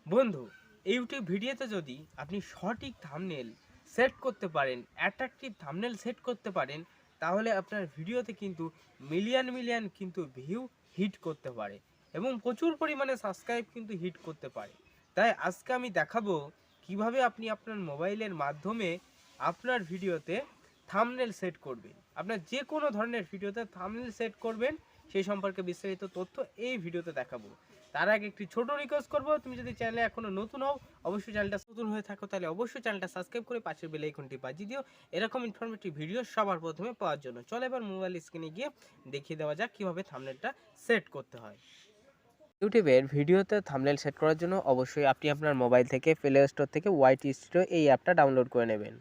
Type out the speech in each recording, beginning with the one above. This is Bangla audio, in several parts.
বন্ধু, ইউটিউব ভিডিওতে যদি আপনি সঠিক থাম্বনেল সেট করতে পারেন, অ্যাট্রাকটিভ থাম্বনেল সেট করতে পারেন, তাহলে আপনার ভিডিওতে কিন্তু মিলিয়ন মিলিয়ন কিন্তু ভিউ হিট করতে পারে এবং প্রচুর পরিমাণে সাবস্ক্রাইব কিন্তু হিট করতে পারে। তাই আজকে আমি দেখাবো কিভাবে আপনি আপনার মোবাইলের মাধ্যমে আপনার ভিডিওতে থাম্বনেল সেট করবেন। আপনার যে কোনো ধরনের ভিডিওতে থাম্বনেল সেট করবেন সেই সম্পর্কে বিস্তারিত তথ্য এই ভিডিওতে দেখাবো। তার আগে একটি ছোট রিকোয়েস্ট করবো, তুমি যদি চ্যানেলে এখনো নতুন হও অবশ্যই চ্যানেলটা নতুন হয়ে থাকো তাহলে অবশ্যই চ্যানেলটা সাবস্ক্রাইব করে পাশের বেল আইকনটি বাজিয়ে দিও এরকম ইনফরমেটিভ ভিডিও সবার প্রথমে পাওয়ার জন্য। চলো এবার মোবাইল স্ক্রিনে গিয়ে দেখিয়ে দেওয়া যাক কিভাবে থাম্বনেলটা সেট করতে হয়। ইউটিউবের ভিডিওতে থাম্বনেল সেট করার জন্য অবশ্যই আপনি আপনার মোবাইল থেকে প্লে স্টোর থেকে ওয়াইটি স্টুডিও এই অ্যাপটা ডাউনলোড করে নেবেন।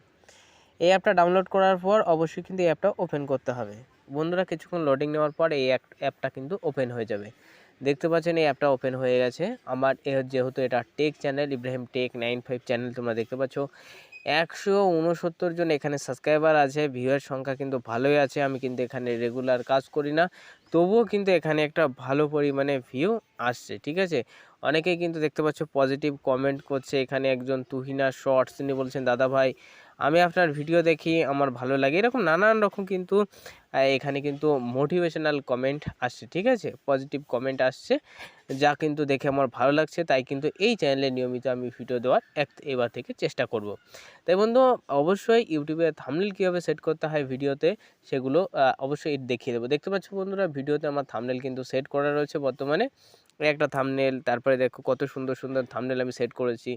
এই অ্যাপটা ডাউনলোড করার পর অবশ্যই কিন্তু এই অ্যাপটা ওপেন করতে হবে। বন্ধুরা, কিছুক্ষণ লোডিং নেওয়ার পর এই অ্যাপটা কিন্তু ওপেন হয়ে যাবে। দেখতে পাচ্ছেন এই অ্যাপটা ওপেন হয়ে গেছে। আমার যেহেতু এটা tech channel, Ibrahim tech 95 channel, তোমরা দেখতে পাচ্ছ 169 জন এখানে সাবস্ক্রাইবার আছে। ভিউয়ের সংখ্যা কিন্তু ভালোই আছে। আমি কিন্তু এখানে রেগুলার কাজ করি না, তবুও কিন্তু এখানে একটা ভালো পরিমাণে ভিউ আসছে, ঠিক আছে। অনেকেই কিন্তু দেখতে পাচ্ছ পজিটিভ কমেন্ট করছে। এখানে একজন তুহিনা শর্টস, তিনি বলছেন দাদা ভাই আমি আপনার ভিডিও দেখি, আমার ভালো লাগে। এরকম নানান রকম কিন্তু এখানে কিন্তু মোটিভেশনাল কমেন্ট আসছে, ঠিক আছে, পজিটিভ কমেন্ট আসছে, যা কিন্তু দেখে আমার ভালো লাগছে। তাই কিন্তু এই চ্যানেলে নিয়মিত আমি ভিডিও দেওয়ার এবার থেকে চেষ্টা করব। তাই বন্ধু, অবশ্যই ইউটিউবে থাম্বনেল কীভাবে সেট করতে হয় ভিডিওতে সেগুলো অবশ্যই দেখিয়ে দেবো। দেখতে পাচ্ছ বন্ধুরা, ভিডিওতে আমার থাম্বনেল কিন্তু সেট করা রয়েছে বর্তমানে। একটা থাম্বনেল, তারপরে দেখো কত সুন্দর সুন্দর থাম্বনেল আমি সেট করেছি।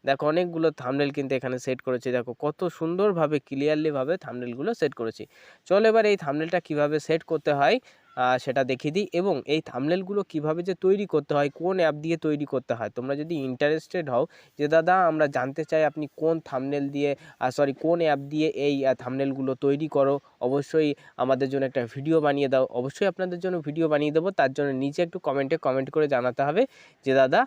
দেখো অনেকগুলো থাম্বনেল কিন্তু এখানে সেট করেছি। দেখো কত সুন্দরভাবে ক্লিয়ারলিভাবে থাম্বনেলগুলো সেট করেছি। চলো এবার এই থাম্বনেলটা কিভাবে সেট করতে হয় সেটা দেখিয়ে দিই, এবং এই থাম্বনেলগুলো কিভাবে যে তৈরি করতে হয়, কোন অ্যাপ দিয়ে তৈরি করতে হয়। তোমরা যদি ইন্টারেস্টেড হও যে দাদা আমরা জানতে চাই আপনি কোন থাম্বনেল দিয়ে কোন অ্যাপ দিয়ে এই থাম্বনেলগুলো তৈরি করো, অবশ্যই আমাদের জন্য একটা ভিডিও বানিয়ে দাও। অবশ্যই আপনাদের জন্য ভিডিও বানিয়ে দেবো। তার জন্য নিচে একটু কমেন্ট করে জানাতে হবে যে দাদা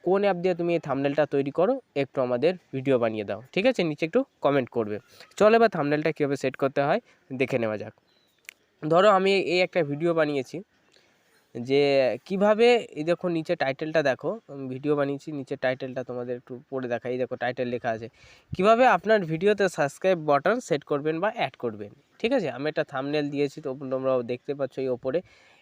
কোন অ্যাপ দিয়ে তুমি এই থাম্বনেলটা তৈরি করো, একটু আমাদের ভিডিও বানিয়ে দাও, ঠিক আছে। নিচে একটু কমেন্ট করবে। চলো এবার থাম্বনেলটা কীভাবে সেট করতে হয় দেখে নেওয়া যাক। ধরো আমি এই একটা ভিডিও বানিয়েছি, যে কিভাবে, এই দেখো নিচে টাইটেলটা দেখো, ভিডিও বানিয়েছি, নিচে টাইটেলটা তোমাদের একটু পড়ে দেখাই। এই দেখো টাইটেল লেখা আছে কিভাবে আপনার ভিডিওতে সাবস্ক্রাইব বাটন সেট করবেন বা অ্যাড করবেন, ঠিক আছে। আমি একটা থাম্বনেল দিয়েছি, তো তোমরাও দেখতে পাচ্ছ এই ওপরে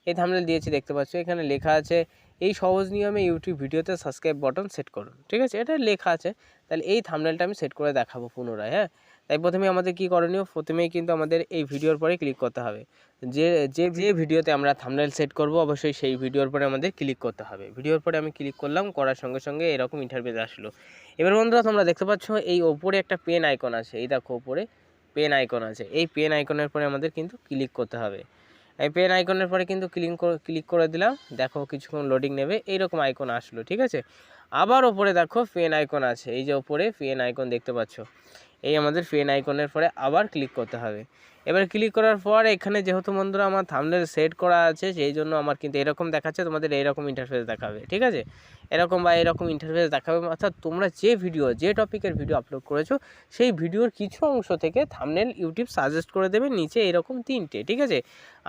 এই থাম্বনেল দিয়েছি, দেখতে পাচ্ছ এখানে লেখা আছে এই সহজ নিয়মে ইউটিউব ভিডিওতে সাবস্ক্রাইব বাটন সেট করুন, ঠিক আছে, এটা লেখা আছে। তাহলে এই থাম্বনেলটা আমি সেট করে দেখাবো পুনরায়। হ্যাঁ, তাই প্রথমে আমাদের কি করণীয়, প্রথমেই কিন্তু আমাদের এই ভিডিওর পরে ক্লিক করতে হবে। যে যে যে ভিডিওতে আমরা থাম্বনেল সেট করব অবশ্যই সেই ভিডিওর পরে আমাদের ক্লিক করতে হবে। ভিডিওর পরে আমি ক্লিক করলাম, করার সঙ্গে সঙ্গে এরকম ইন্টারফেস আসলো। এবার বন্ধুরা তোমরা দেখতে পাচ্ছ এই ওপরে একটা পেন আইকন আছে, এই দেখো ওপরে পেন আইকন আছে। এই পেন আইকনের পরে আমাদের কিন্তু ক্লিক করতে হবে। এই পেন আইকনের পরে কিন্তু ক্লিক করে দিলাম। দেখো কিছুক্ষণ লোডিং নেবে, এইরকম আইকন আসলো, ঠিক আছে। আবার ওপরে দেখো পেন আইকন আছে, এই যে ওপরে পেন আইকন দেখতে পাচ্ছ, এই আমাদের পেন আইকনের পরে আবার ক্লিক করতে হবে। এবার ক্লিক করার পর এখানে যেহেতু বন্ধুরা আমার থাম্বনেল সেট করা আছে, সেই জন্য আমার কিন্তু এরকম দেখাচ্ছে, তোমাদের এইরকম ইন্টারফেস দেখাবে, ঠিক আছে, এরকম বা এরকম ইন্টারফেস দেখাবে। অর্থাৎ তোমরা যে টপিকের ভিডিও আপলোড করেছো সেই ভিডিওর কিছু অংশ থেকে থাম্বনেল ইউটিউব সাজেস্ট করে দেবে নিচে এরকম 3টে, ঠিক আছে।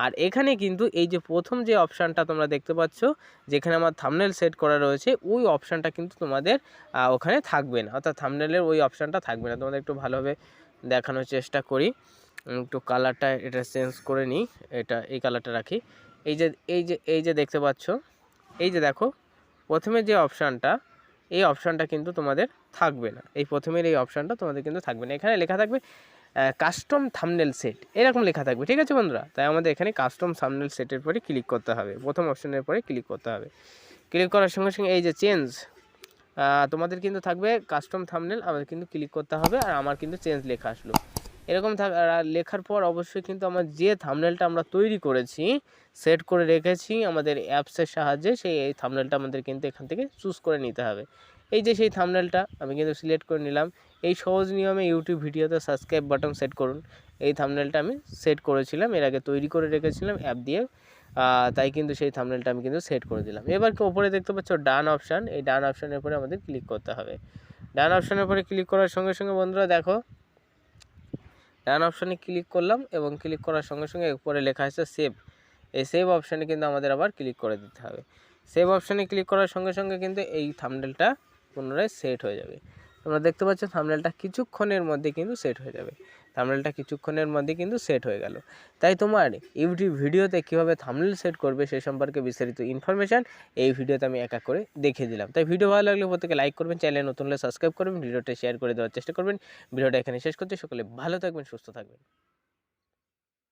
আর এখানে কিন্তু এই যে প্রথম যে অপশানটা তোমরা দেখতে পাচ্ছ, যেখানে আমার থাম্বনেল সেট করা রয়েছে, ওই অপশানটা কিন্তু তোমাদের ওখানে থাকবে না, অর্থাৎ থাম্বনেলের ওই অপশানটা থাকবে না। তোমাদের একটু ভালোভাবে দেখানোর চেষ্টা করি, একটু কালারটা এটা চেঞ্জ করে নিই, এটা এই কালারটা রাখি। এই যে দেখতে পাচ্ছ, এই যে দেখো প্রথমে যে অপশানটা, এই অপশানটা কিন্তু তোমাদের থাকবে না। এই প্রথমের এই অপশানটা তোমাদের কিন্তু থাকবে না। এখানে লেখা থাকবে কাস্টম থাম্বনেল সেট, এরকম লেখা থাকবে, ঠিক আছে বন্ধুরা। তাই আমাদের এখানে কাস্টম থাম্বনেল সেটের পরে ক্লিক করতে হবে, প্রথম অপশানের পরে ক্লিক করতে হবে। ক্লিক করার সঙ্গে সঙ্গে এই যে চেঞ্জ, তোমাদের কিন্তু থাকবে কাস্টম থাম্বনেল, আমাদের কিন্তু ক্লিক করতে হবে। আর আমার কিন্তু চেঞ্জ লেখা আসলো, এরকম লেখার পর অবশ্যই কিন্তু আমার যে থাম্বনেলটা আমরা তৈরি করেছি, সেট করে রেখেছি আমাদের অ্যাপসের সাহায্যে, সেই এই থাম্বনেলটা আমাদের কিন্তু এখান থেকে চুজ করে নিতে হবে। এই যে সেই থাম্বনেলটা আমি কিন্তু সিলেক্ট করে নিলাম। এই সহজ নিয়মে ইউটিউব ভিডিওতে সাবস্ক্রাইব বাটন সেট করুন, এই থাম্বনেলটা আমি সেট করেছিলাম, এর আগে তৈরি করে রেখেছিলাম অ্যাপ দিয়ে। তাই কিন্তু সেই থাম্বনেলটা আমি কিন্তু সেট করে দিলাম। এবার ওপরে দেখতে পাচ্ছ ডান অপশান, এই ডান অপশানের উপরে আমাদের ক্লিক করতে হবে। ডান অপশানের উপরে ক্লিক করার সঙ্গে সঙ্গে বন্ধুরা দেখো, ডান অপশানে ক্লিক করলাম এবং ক্লিক করার সঙ্গে সঙ্গে উপরে লেখা আছে সেভ। এই সেভ অপশানে কিন্তু আমাদের আবার ক্লিক করে দিতে হবে। সেভ অপশানে ক্লিক করার সঙ্গে সঙ্গে কিন্তু এই থাম্বনেলটা পুনরায় সেট হয়ে যাবে। তোমরা দেখতে পাচ্ছ থাম্বনেলটা কিছুক্ষণের মধ্যে কিন্তু সেট হয়ে যাবে। থাম্বনেলটা কিছুক্ষণের মধ্যে কিন্তু সেট হয়ে গেল। তাই তোমার ইউটিউব ভিডিওতে কীভাবে থাম্বনেল সেট করবে সে সম্পর্কে বিস্তারিত ইনফরমেশান এই ভিডিওতে আমি এক এক করে দেখিয়ে দিলাম। তাই ভিডিও ভালো লাগলে প্রত্যেকে লাইক করবেন, চ্যানেলে নতুন হলে সাবস্ক্রাইব করবেন, ভিডিওটা শেয়ার করে দেওয়ার চেষ্টা করবেন। ভিডিওটা এখানে শেষ করছি। সকলে ভালো থাকবেন, সুস্থ থাকবেন।